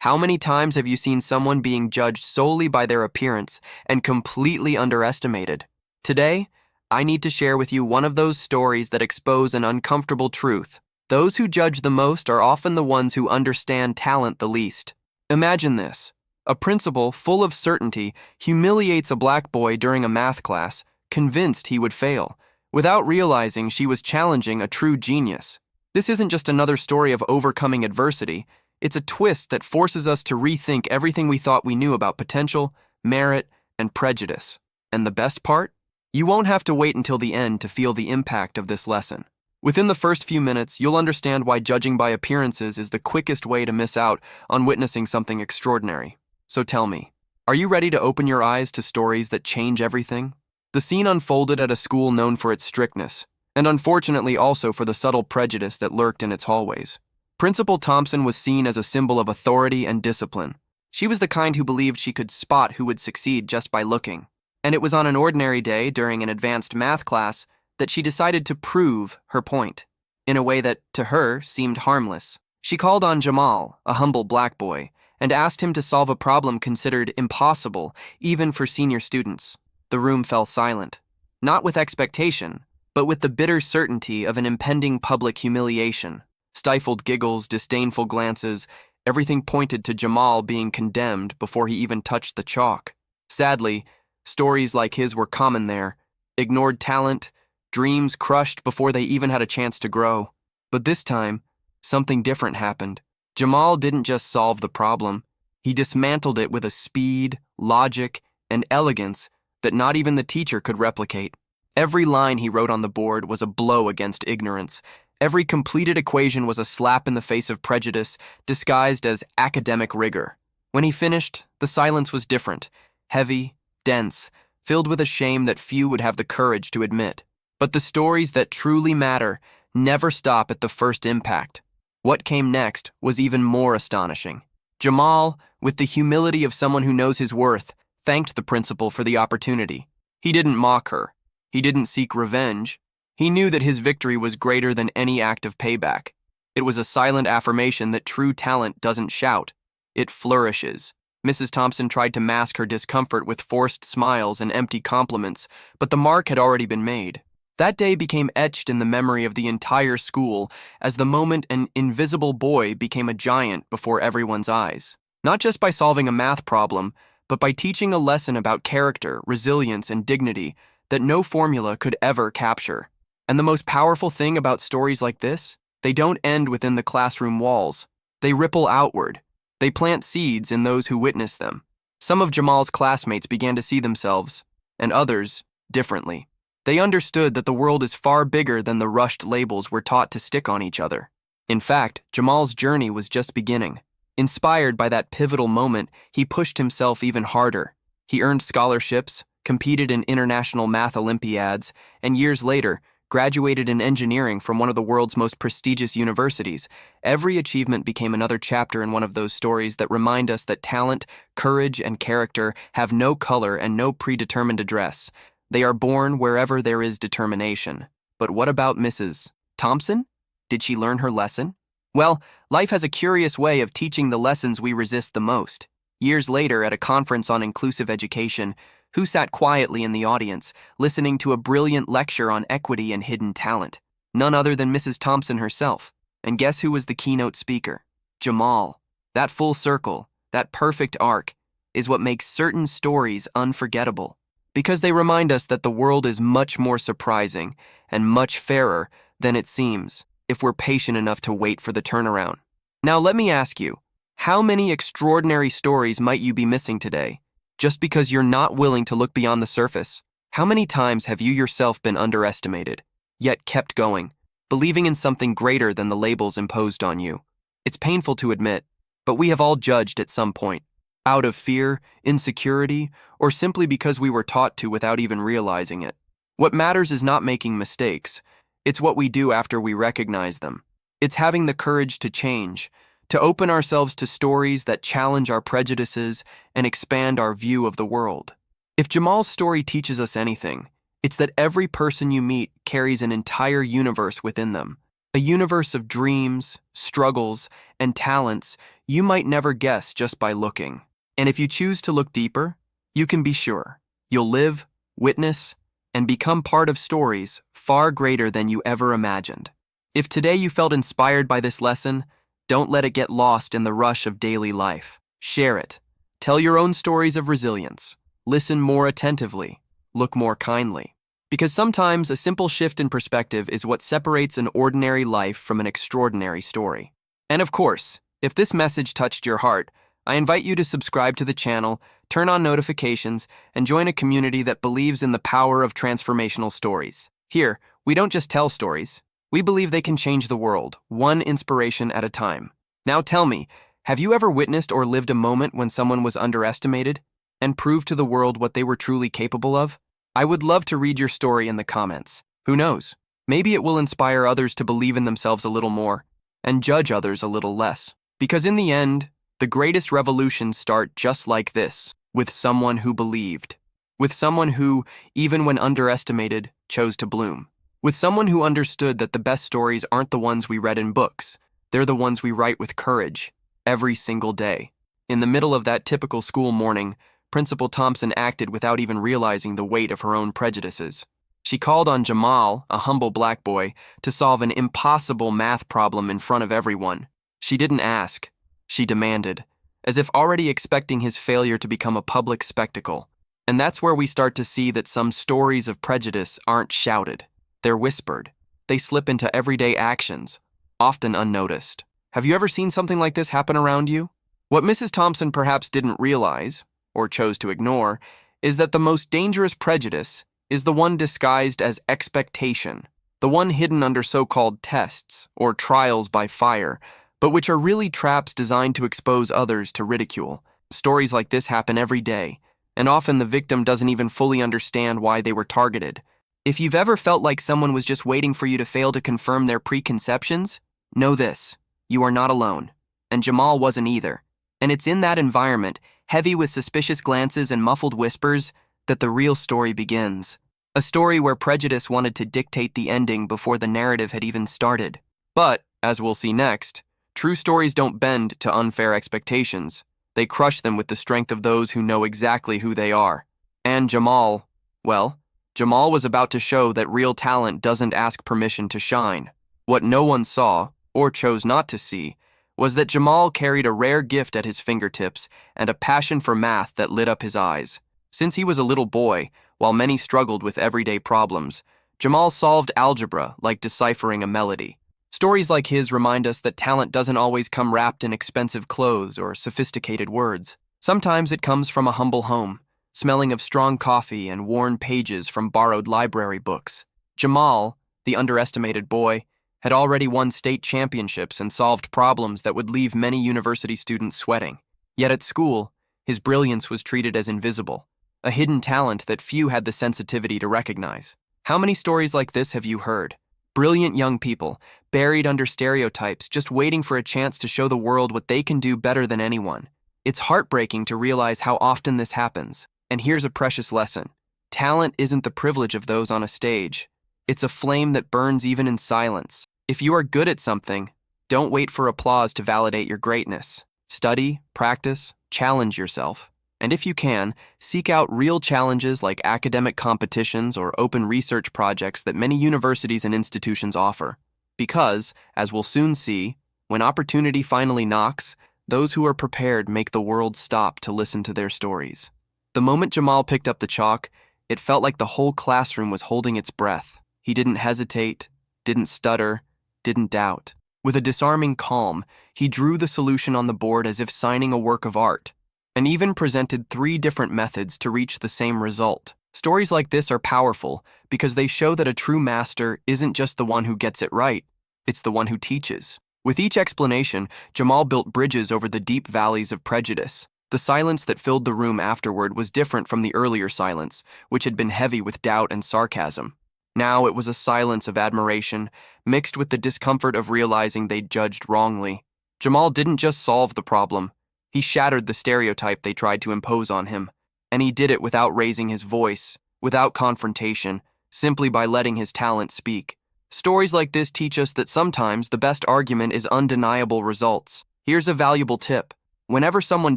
How many times have you seen someone being judged solely by their appearance and completely underestimated? Today, I need to share with you one of those stories that expose an uncomfortable truth. Those who judge the most are often the ones who understand talent the least. Imagine this. A principal, full of certainty, humiliates a black boy during a math class, convinced he would fail, without realizing she was challenging a true genius. This isn't just another story of overcoming adversity. It's a twist that forces us to rethink everything we thought we knew about potential, merit, and prejudice. And the best part? You won't have to wait until the end to feel the impact of this lesson. Within the first few minutes, you'll understand why judging by appearances is the quickest way to miss out on witnessing something extraordinary. So tell me, are you ready to open your eyes to stories that change everything? The scene unfolded at a school known for its strictness, and unfortunately also for the subtle prejudice that lurked in its hallways. Principal Thompson was seen as a symbol of authority and discipline. She was the kind who believed she could spot who would succeed just by looking. And it was on an ordinary day during an advanced math class that she decided to prove her point, in a way that, to her, seemed harmless. She called on Jamal, a humble black boy, and asked him to solve a problem considered impossible, even for senior students. The room fell silent, not with expectation, but with the bitter certainty of an impending public humiliation. Stifled giggles, disdainful glances, everything pointed to Jamal being condemned before he even touched the chalk. Sadly, stories like his were common there. Ignored talent, dreams crushed before they even had a chance to grow. But this time, something different happened. Jamal didn't just solve the problem. He dismantled it with a speed, logic, and elegance that not even the teacher could replicate. Every line he wrote on the board was a blow against ignorance. Every completed equation was a slap in the face of prejudice, disguised as academic rigor. When he finished, the silence was different, heavy, dense, filled with a shame that few would have the courage to admit. But the stories that truly matter never stop at the first impact. What came next was even more astonishing. Jamal, with the humility of someone who knows his worth, thanked the principal for the opportunity. He didn't mock her. He didn't seek revenge. He knew that his victory was greater than any act of payback. It was a silent affirmation that true talent doesn't shout. It flourishes. Mrs. Thompson tried to mask her discomfort with forced smiles and empty compliments, but the mark had already been made. That day became etched in the memory of the entire school as the moment an invisible boy became a giant before everyone's eyes. Not just by solving a math problem, but by teaching a lesson about character, resilience, and dignity that no formula could ever capture. And the most powerful thing about stories like this, they don't end within the classroom walls. They ripple outward. They plant seeds in those who witness them. Some of Jamal's classmates began to see themselves, and others, differently. They understood that the world is far bigger than the rushed labels we're taught to stick on each other. In fact, Jamal's journey was just beginning. Inspired by that pivotal moment, he pushed himself even harder. He earned scholarships, competed in international math Olympiads, and years later, graduated in engineering from one of the world's most prestigious universities. Every achievement became another chapter in one of those stories that remind us that talent, courage, and character have no color and no predetermined address. They are born wherever there is determination. But what about Mrs. Thompson? Did she learn her lesson? Well, life has a curious way of teaching the lessons we resist the most. Years later, at a conference on inclusive education, who sat quietly in the audience, listening to a brilliant lecture on equity and hidden talent? None other than Mrs. Thompson herself. And guess who was the keynote speaker? Jamal. That full circle, that perfect arc, is what makes certain stories unforgettable. Because they remind us that the world is much more surprising and much fairer than it seems if we're patient enough to wait for the turnaround. Now let me ask you, how many extraordinary stories might you be missing today? Just because you're not willing to look beyond the surface? How many times have you yourself been underestimated, yet kept going, believing in something greater than the labels imposed on you? It's painful to admit, but we have all judged at some point, out of fear, insecurity, or simply because we were taught to without even realizing it. What matters is not making mistakes. It's what we do after we recognize them. It's having the courage to change, to open ourselves to stories that challenge our prejudices and expand our view of the world. If Jamal's story teaches us anything, it's that every person you meet carries an entire universe within them, a universe of dreams, struggles, and talents you might never guess just by looking. And if you choose to look deeper, you can be sure you'll live, witness, and become part of stories far greater than you ever imagined. If today you felt inspired by this lesson, don't let it get lost in the rush of daily life. Share it. Tell your own stories of resilience. Listen more attentively. Look more kindly. Because sometimes a simple shift in perspective is what separates an ordinary life from an extraordinary story. And of course, if this message touched your heart, I invite you to subscribe to the channel, turn on notifications, and join a community that believes in the power of transformational stories. Here, we don't just tell stories. We believe they can change the world, one inspiration at a time. Now tell me, have you ever witnessed or lived a moment when someone was underestimated and proved to the world what they were truly capable of? I would love to read your story in the comments. Who knows? Maybe it will inspire others to believe in themselves a little more and judge others a little less. Because in the end, the greatest revolutions start just like this, with someone who believed. With someone who, even when underestimated, chose to bloom. With someone who understood that the best stories aren't the ones we read in books. They're the ones we write with courage, every single day. In the middle of that typical school morning, Principal Thompson acted without even realizing the weight of her own prejudices. She called on Jamal, a humble black boy, to solve an impossible math problem in front of everyone. She didn't ask. She demanded, as if already expecting his failure to become a public spectacle. And that's where we start to see that some stories of prejudice aren't shouted. They're whispered. They slip into everyday actions, often unnoticed. Have you ever seen something like this happen around you? What Mrs. Thompson perhaps didn't realize, or chose to ignore, is that the most dangerous prejudice is the one disguised as expectation, the one hidden under so-called tests or trials by fire, but which are really traps designed to expose others to ridicule. Stories like this happen every day, and often the victim doesn't even fully understand why they were targeted. If you've ever felt like someone was just waiting for you to fail to confirm their preconceptions, know this: you are not alone. And Jamal wasn't either. And it's in that environment, heavy with suspicious glances and muffled whispers, that the real story begins. A story where prejudice wanted to dictate the ending before the narrative had even started. But, as we'll see next, true stories don't bend to unfair expectations. They crush them with the strength of those who know exactly who they are. And Jamal was about to show that real talent doesn't ask permission to shine. What no one saw, or chose not to see, was that Jamal carried a rare gift at his fingertips and a passion for math that lit up his eyes. Since he was a little boy, while many struggled with everyday problems, Jamal solved algebra like deciphering a melody. Stories like his remind us that talent doesn't always come wrapped in expensive clothes or sophisticated words. Sometimes it comes from a humble home, smelling of strong coffee and worn pages from borrowed library books. Jamal, the underestimated boy, had already won state championships and solved problems that would leave many university students sweating. Yet at school, his brilliance was treated as invisible, a hidden talent that few had the sensitivity to recognize. How many stories like this have you heard? Brilliant young people, buried under stereotypes, just waiting for a chance to show the world what they can do better than anyone. It's heartbreaking to realize how often this happens. And here's a precious lesson. Talent isn't the privilege of those on a stage. It's a flame that burns even in silence. If you are good at something, don't wait for applause to validate your greatness. Study, practice, challenge yourself. And if you can, seek out real challenges like academic competitions or open research projects that many universities and institutions offer. Because, as we'll soon see, when opportunity finally knocks, those who are prepared make the world stop to listen to their stories. The moment Jamal picked up the chalk, it felt like the whole classroom was holding its breath. He didn't hesitate, didn't stutter, didn't doubt. With a disarming calm, he drew the solution on the board as if signing a work of art, and even presented 3 different methods to reach the same result. Stories like this are powerful because they show that a true master isn't just the one who gets it right, it's the one who teaches. With each explanation, Jamal built bridges over the deep valleys of prejudice. The silence that filled the room afterward was different from the earlier silence, which had been heavy with doubt and sarcasm. Now it was a silence of admiration, mixed with the discomfort of realizing they'd judged wrongly. Jamal didn't just solve the problem. He shattered the stereotype they tried to impose on him. And he did it without raising his voice, without confrontation, simply by letting his talent speak. Stories like this teach us that sometimes the best argument is undeniable results. Here's a valuable tip. Whenever someone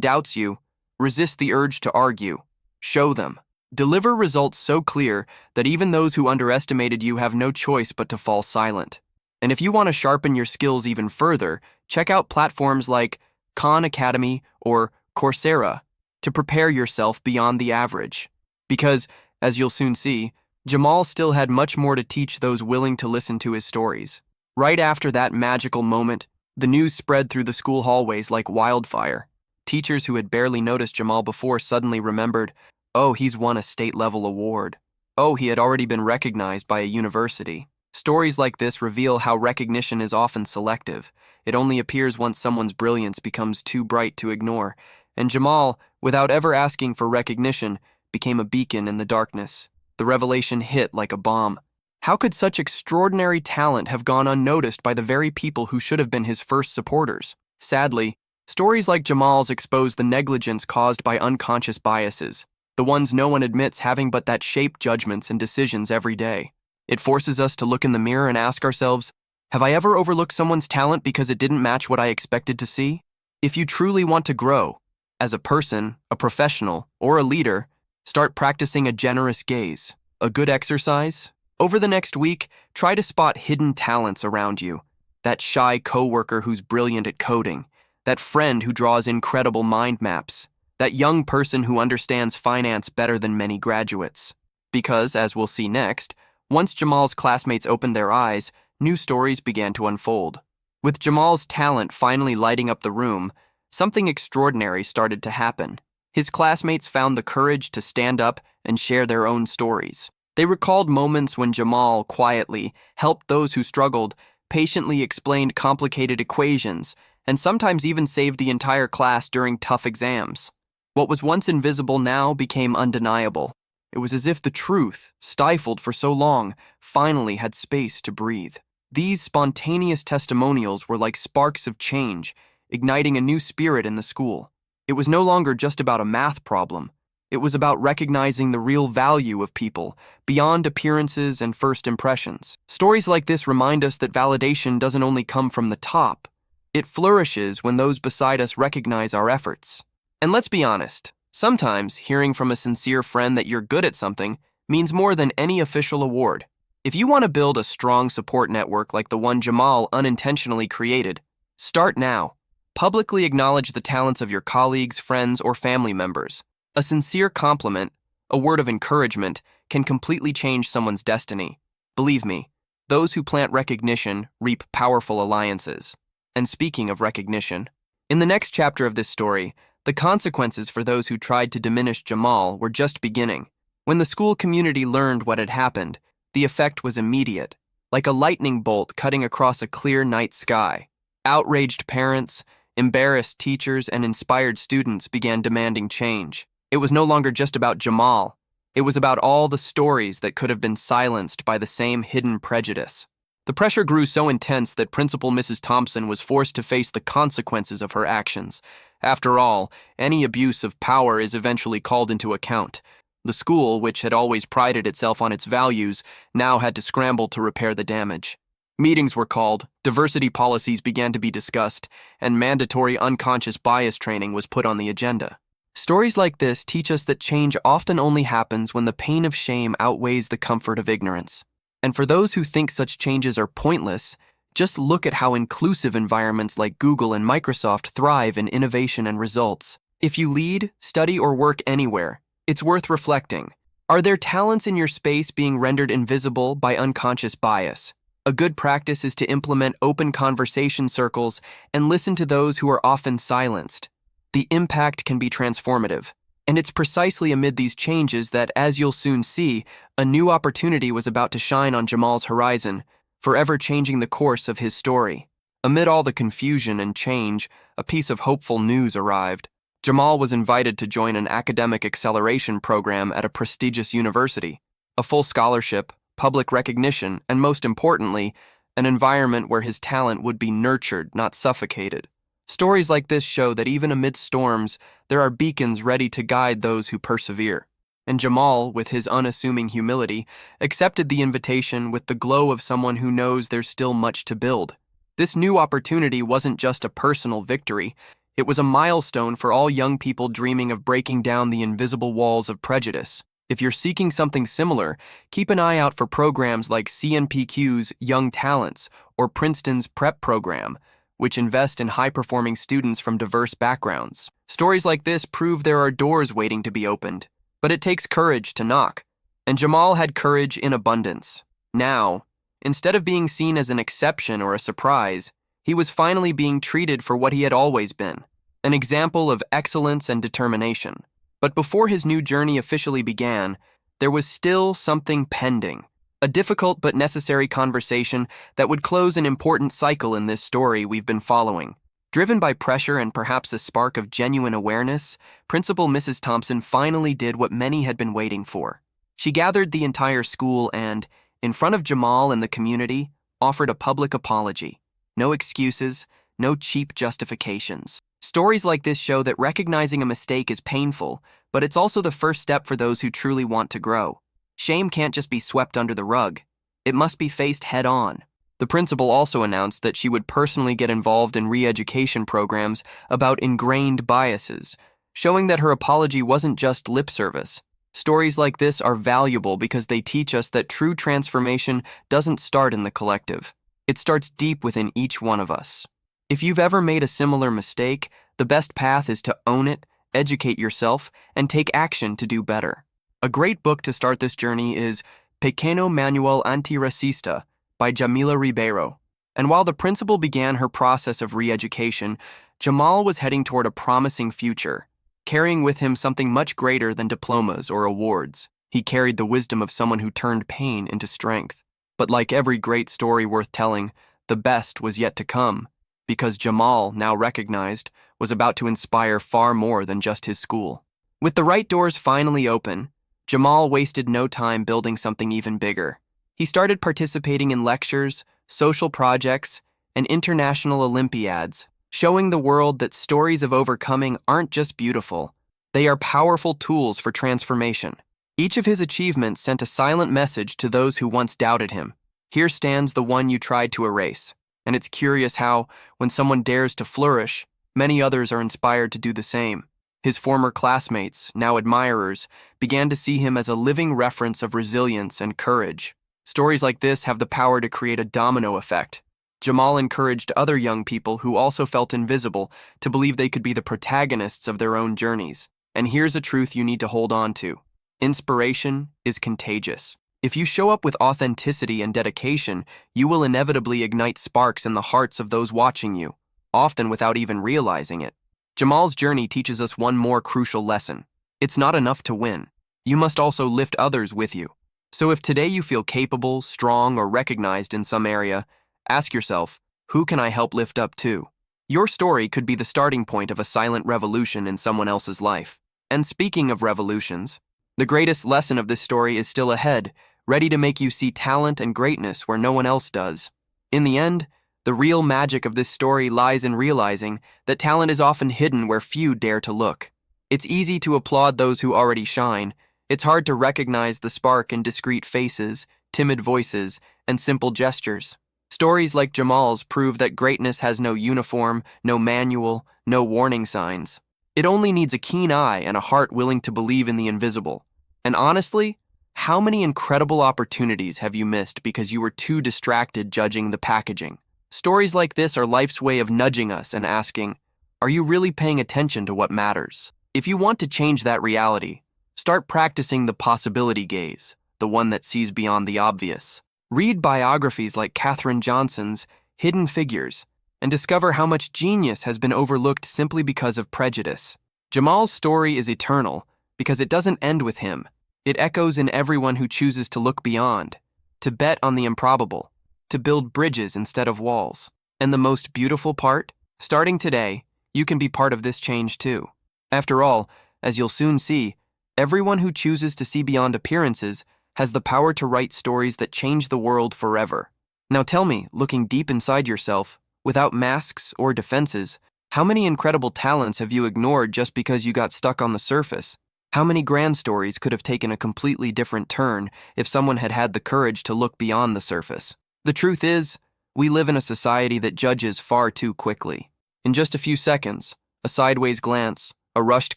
doubts you, resist the urge to argue. Show them. Deliver results so clear that even those who underestimated you have no choice but to fall silent. And if you want to sharpen your skills even further, check out platforms like Khan Academy or Coursera to prepare yourself beyond the average. Because, as you'll soon see, Jamal still had much more to teach those willing to listen to his stories. Right after that magical moment, the news spread through the school hallways like wildfire. Teachers who had barely noticed Jamal before suddenly remembered, oh, he's won a state-level award. Oh, he had already been recognized by a university. Stories like this reveal how recognition is often selective. It only appears once someone's brilliance becomes too bright to ignore. And Jamal, without ever asking for recognition, became a beacon in the darkness. The revelation hit like a bomb. How could such extraordinary talent have gone unnoticed by the very people who should have been his first supporters? Sadly, stories like Jamal's expose the negligence caused by unconscious biases, the ones no one admits having but that shape judgments and decisions every day. It forces us to look in the mirror and ask ourselves, have I ever overlooked someone's talent because it didn't match what I expected to see? If you truly want to grow, as a person, a professional, or a leader, start practicing a generous gaze. A good exercise? Over the next week, try to spot hidden talents around you. That shy coworker who's brilliant at coding, that friend who draws incredible mind maps, that young person who understands finance better than many graduates. Because, as we'll see next, once Jamal's classmates opened their eyes, new stories began to unfold. With Jamal's talent finally lighting up the room, something extraordinary started to happen. His classmates found the courage to stand up and share their own stories. They recalled moments when Jamal, quietly, helped those who struggled, patiently explained complicated equations, and sometimes even saved the entire class during tough exams. What was once invisible now became undeniable. It was as if the truth, stifled for so long, finally had space to breathe. These spontaneous testimonials were like sparks of change, igniting a new spirit in the school. It was no longer just about a math problem. It was about recognizing the real value of people, beyond appearances and first impressions. Stories like this remind us that validation doesn't only come from the top. It flourishes when those beside us recognize our efforts. And let's be honest, sometimes hearing from a sincere friend that you're good at something means more than any official award. If you want to build a strong support network like the one Jamal unintentionally created, start now. Publicly acknowledge the talents of your colleagues, friends, or family members. A sincere compliment, a word of encouragement, can completely change someone's destiny. Believe me, those who plant recognition reap powerful alliances. And speaking of recognition, in the next chapter of this story, the consequences for those who tried to diminish Jamal were just beginning. When the school community learned what had happened, the effect was immediate, like a lightning bolt cutting across a clear night sky. Outraged parents, embarrassed teachers, and inspired students began demanding change. It was no longer just about Jamal. It was about all the stories that could have been silenced by the same hidden prejudice. The pressure grew so intense that Principal Mrs. Thompson was forced to face the consequences of her actions. After all, any abuse of power is eventually called into account. The school, which had always prided itself on its values, now had to scramble to repair the damage. Meetings were called, diversity policies began to be discussed, and mandatory unconscious bias training was put on the agenda. Stories like this teach us that change often only happens when the pain of shame outweighs the comfort of ignorance. And for those who think such changes are pointless, just look at how inclusive environments like Google and Microsoft thrive in innovation and results. If you lead, study, or work anywhere, it's worth reflecting. Are there talents in your space being rendered invisible by unconscious bias? A good practice is to implement open conversation circles and listen to those who are often silenced. The impact can be transformative. And it's precisely amid these changes that, as you'll soon see, a new opportunity was about to shine on Jamal's horizon, forever changing the course of his story. Amid all the confusion and change, a piece of hopeful news arrived. Jamal was invited to join an academic acceleration program at a prestigious university. A full scholarship, public recognition, and most importantly, an environment where his talent would be nurtured, not suffocated. Stories like this show that even amidst storms, there are beacons ready to guide those who persevere. And Jamal, with his unassuming humility, accepted the invitation with the glow of someone who knows there's still much to build. This new opportunity wasn't just a personal victory, it was a milestone for all young people dreaming of breaking down the invisible walls of prejudice. If you're seeking something similar, keep an eye out for programs like CNPQ's Young Talents or Princeton's Prep program, which invest in high-performing students from diverse backgrounds. Stories like this prove there are doors waiting to be opened, but it takes courage to knock. And Jamal had courage in abundance. Now, instead of being seen as an exception or a surprise, he was finally being treated for what he had always been, an example of excellence and determination. But before his new journey officially began, there was still something pending, a difficult but necessary conversation that would close an important cycle in this story we've been following. Driven by pressure and perhaps a spark of genuine awareness, Principal Mrs. Thompson finally did what many had been waiting for. She gathered the entire school and, in front of Jamal and the community, offered a public apology. No excuses, no cheap justifications. Stories like this show that recognizing a mistake is painful, but it's also the first step for those who truly want to grow. Shame can't just be swept under the rug. It must be faced head-on. The principal also announced that she would personally get involved in re-education programs about ingrained biases, showing that her apology wasn't just lip service. Stories like this are valuable because they teach us that true transformation doesn't start in the collective. It starts deep within each one of us. If you've ever made a similar mistake, the best path is to own it, educate yourself, and take action to do better. A great book to start this journey is Pequeño Manual Antirracista by Jamila Ribeiro. And while the principal began her process of re-education, Jamal was heading toward a promising future, carrying with him something much greater than diplomas or awards. He carried the wisdom of someone who turned pain into strength. But like every great story worth telling, the best was yet to come, because Jamal, now recognized, was about to inspire far more than just his school. With the right doors finally open, Jamal wasted no time building something even bigger. He started participating in lectures, social projects, and international Olympiads, showing the world that stories of overcoming aren't just beautiful, they are powerful tools for transformation. Each of his achievements sent a silent message to those who once doubted him. Here stands the one you tried to erase. And it's curious how, when someone dares to flourish, many others are inspired to do the same. His former classmates, now admirers, began to see him as a living reference of resilience and courage. Stories like this have the power to create a domino effect. Jamal encouraged other young people who also felt invisible to believe they could be the protagonists of their own journeys. And here's a truth you need to hold on to. Inspiration is contagious. If you show up with authenticity and dedication, you will inevitably ignite sparks in the hearts of those watching you, often without even realizing it. Jamal's journey teaches us one more crucial lesson. It's not enough to win. You must also lift others with you. So if today you feel capable, strong, or recognized in some area, ask yourself, who can I help lift up too? Your story could be the starting point of a silent revolution in someone else's life. And speaking of revolutions, the greatest lesson of this story is still ahead, ready to make you see talent and greatness where no one else does. In the end, the real magic of this story lies in realizing that talent is often hidden where few dare to look. It's easy to applaud those who already shine. It's hard to recognize the spark in discreet faces, timid voices, and simple gestures. Stories like Jamal's prove that greatness has no uniform, no manual, no warning signs. It only needs a keen eye and a heart willing to believe in the invisible. And honestly, how many incredible opportunities have you missed because you were too distracted judging the packaging? Stories like this are life's way of nudging us and asking, are you really paying attention to what matters? If you want to change that reality, start practicing the possibility gaze, the one that sees beyond the obvious. Read biographies like Katherine Johnson's Hidden Figures and discover how much genius has been overlooked simply because of prejudice. Jamal's story is eternal because it doesn't end with him. It echoes in everyone who chooses to look beyond, to bet on the improbable, to build bridges instead of walls. And the most beautiful part? Starting today, you can be part of this change too. After all, as you'll soon see, everyone who chooses to see beyond appearances has the power to write stories that change the world forever. Now tell me, looking deep inside yourself, without masks or defenses, how many incredible talents have you ignored just because you got stuck on the surface? How many grand stories could have taken a completely different turn if someone had had the courage to look beyond the surface? The truth is, We live in a society that judges far too quickly. In just a few seconds, a sideways glance, a rushed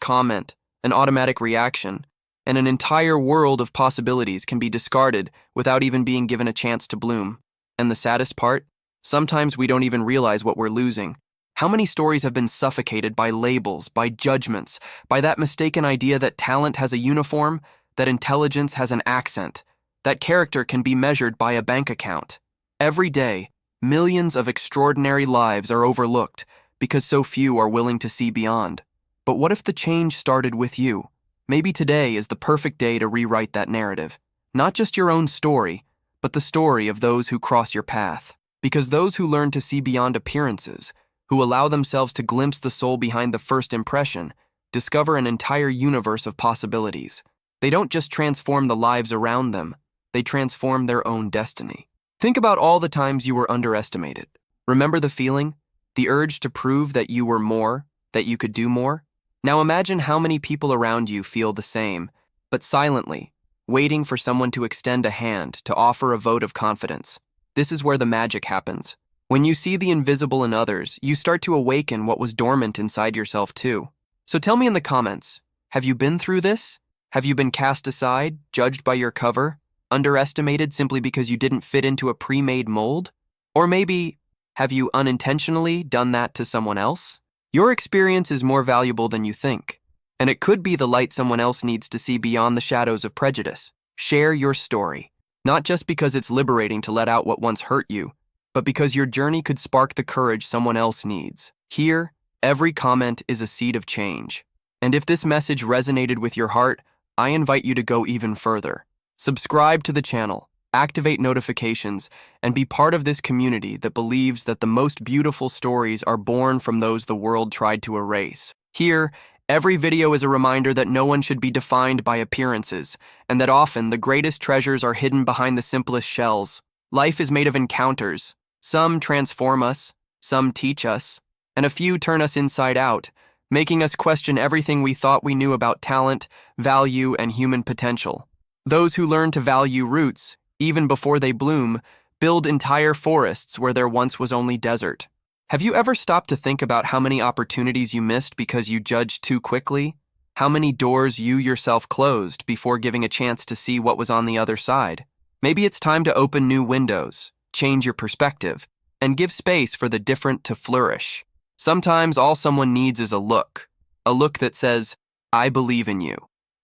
comment, an automatic reaction, and an entire world of possibilities can be discarded without even being given a chance to bloom. And the saddest part? Sometimes we don't even realize what we're losing. How many stories have been suffocated by labels, by judgments, by that mistaken idea that talent has a uniform, that intelligence has an accent, that character can be measured by a bank account? Every day, millions of extraordinary lives are overlooked because so few are willing to see beyond. But what if the change started with you? Maybe today is the perfect day to rewrite that narrative. Not just your own story, but the story of those who cross your path. Because those who learn to see beyond appearances, who allow themselves to glimpse the soul behind the first impression, discover an entire universe of possibilities. They don't just transform the lives around them, they transform their own destiny. Think about all the times you were underestimated. Remember the feeling? The urge to prove that you were more, that you could do more? Now imagine how many people around you feel the same, but silently, waiting for someone to extend a hand, to offer a vote of confidence. This is where the magic happens. When you see the invisible in others, you start to awaken what was dormant inside yourself too. So tell me in the comments, have you been through this? Have you been cast aside, judged by your cover, underestimated simply because you didn't fit into a pre-made mold? Or maybe, have you unintentionally done that to someone else? Your experience is more valuable than you think, and it could be the light someone else needs to see beyond the shadows of prejudice. Share your story, not just because it's liberating to let out what once hurt you, but because your journey could spark the courage someone else needs. Here, every comment is a seed of change. And if this message resonated with your heart, I invite you to go even further. Subscribe to the channel, activate notifications, and be part of this community that believes that the most beautiful stories are born from those the world tried to erase. Here, every video is a reminder that no one should be defined by appearances, and that often the greatest treasures are hidden behind the simplest shells. Life is made of encounters. Some transform us, some teach us, and a few turn us inside out, making us question everything we thought we knew about talent, value, and human potential. Those who learn to value roots, even before they bloom, build entire forests where there once was only desert. Have you ever stopped to think about how many opportunities you missed because you judged too quickly? How many doors you yourself closed before giving a chance to see what was on the other side? Maybe it's time to open new windows, change your perspective, and give space for the different to flourish. Sometimes all someone needs is a look that says, "I believe in you."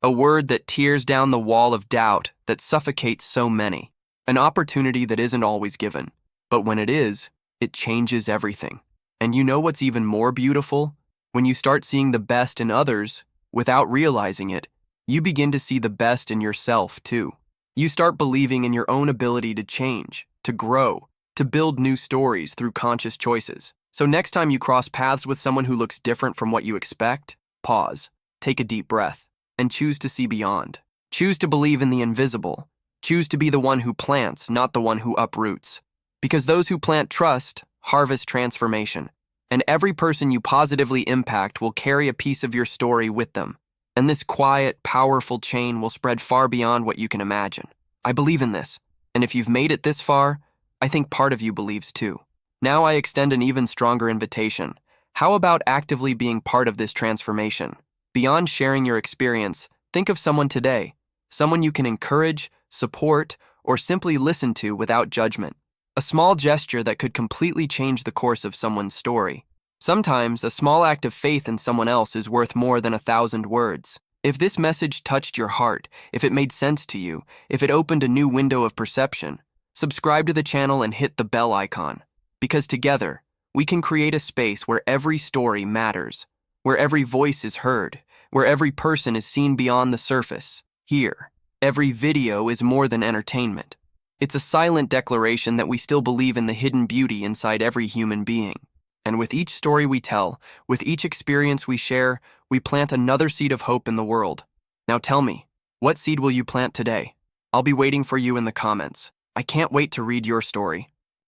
A word that tears down the wall of doubt that suffocates so many. An opportunity that isn't always given, but when it is, it changes everything. And you know what's even more beautiful? When you start seeing the best in others, without realizing it, you begin to see the best in yourself too. You start believing in your own ability to change, to grow, to build new stories through conscious choices. So next time you cross paths with someone who looks different from what you expect, pause, take a deep breath, and choose to see beyond. Choose to believe in the invisible. Choose to be the one who plants, not the one who uproots. Because those who plant trust harvest transformation, and every person you positively impact will carry a piece of your story with them. And this quiet, powerful chain will spread far beyond what you can imagine. I believe in this, and if you've made it this far, I think part of you believes too. Now I extend an even stronger invitation. How about actively being part of this transformation? Beyond sharing your experience, think of someone today, someone you can encourage, support, or simply listen to without judgment. A small gesture that could completely change the course of someone's story. Sometimes, a small act of faith in someone else is worth more than 1,000 words. If this message touched your heart, if it made sense to you, if it opened a new window of perception, subscribe to the channel and hit the bell icon. Because together, we can create a space where every story matters, where every voice is heard, where every person is seen beyond the surface. Here, every video is more than entertainment. It's a silent declaration that we still believe in the hidden beauty inside every human being. And with each story we tell, with each experience we share, we plant another seed of hope in the world. Now tell me, what seed will you plant today? I'll be waiting for you in the comments. I can't wait to read your story.